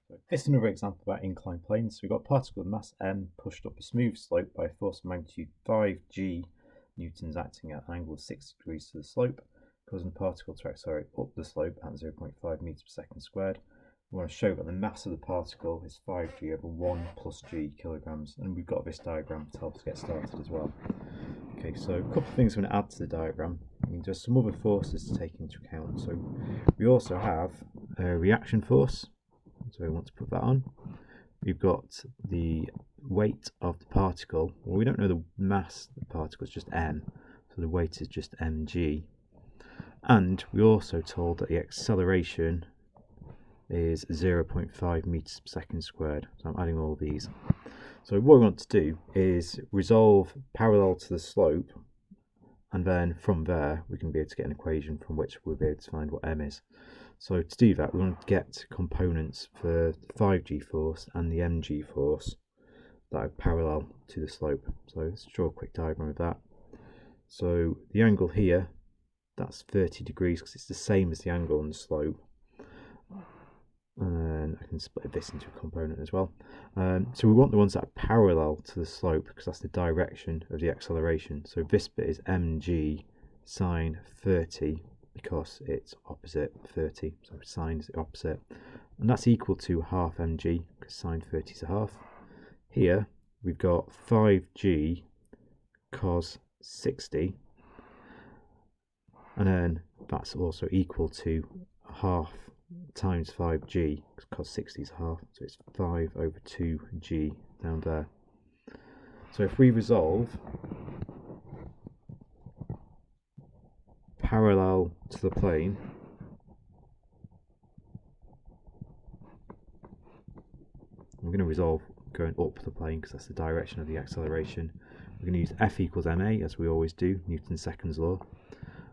So this is another example about inclined planes. So we've got a particle of mass m pushed up a smooth slope by a force of magnitude 5g newtons acting at an angle of 60 degrees to the slope, causing the particle to accelerate up the slope at 0.5 meters per second squared. We want to show that the mass of the particle is 5g over 1 plus g kilograms, and we've got this diagram to help us get started as well. Okay, so a couple of things I'm going to add to the diagram. I mean, there's some other forces to take into account. So we also have a reaction force, so we want to put that on. We've got the weight of the particle. Well, we don't know the mass of the particle, it's just m, so the weight is just mg. And we're also told that the acceleration is 0.5 meters per second squared. So I'm adding all these. So what we want to do is resolve parallel to the slope, and then from there we can be able to get an equation from which we'll be able to find what m is. So to do that, we want to get components for the 5g force and the mg force that are parallel to the slope. So let's draw a quick diagram of that. So the angle here, that's 30 degrees because it's the same as the angle on the slope. And I can split this into a component as well. So we want the ones that are parallel to the slope because that's the direction of the acceleration. So this bit is mg sine 30 because it's opposite 30. So sine is the opposite. And that's equal to half mg because sine 30 is a half. Here we've got 5g cos 60. And then that's also equal to half times 5g, because 60 is half, so it's 5 over 2g down there. So if we resolve parallel to the plane, we're going to resolve going up the plane because that's the direction of the acceleration. We're going to use F equals ma, as we always do, Newton's second law.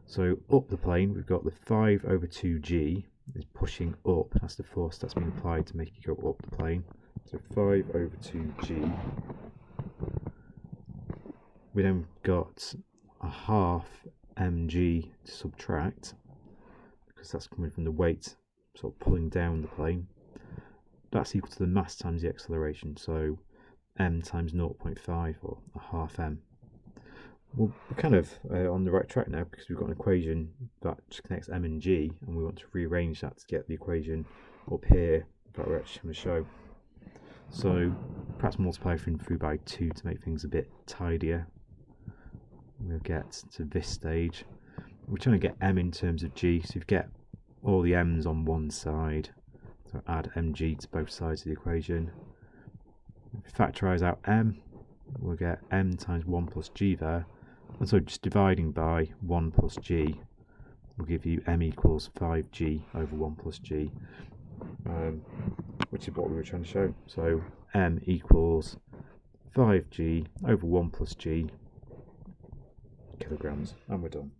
So up the plane, we've got the 5 over 2g is pushing up. That's the force that's been applied to make it go up the plane. So 5 over 2g. We then got a half mg to subtract because that's coming from the weight sort of pulling down the plane. That's equal to the mass times the acceleration. So m times 0.5 or a half m. Well, we're kind of on the right track now because we've got an equation that just connects m and g, and we want to rearrange that to get the equation up here that we're actually going to show. So perhaps multiply everything through by 2 to make things a bit tidier. We'll get to this stage. We're trying to get m in terms of g, so you get all the m's on one side. So add mg to both sides of the equation. Factorise out m, we'll get m times 1 plus g there. And so just dividing by 1 plus g will give you m equals 5g over 1 plus g, which is what we were trying to show. So m equals 5g over 1 plus g kilograms, and we're done.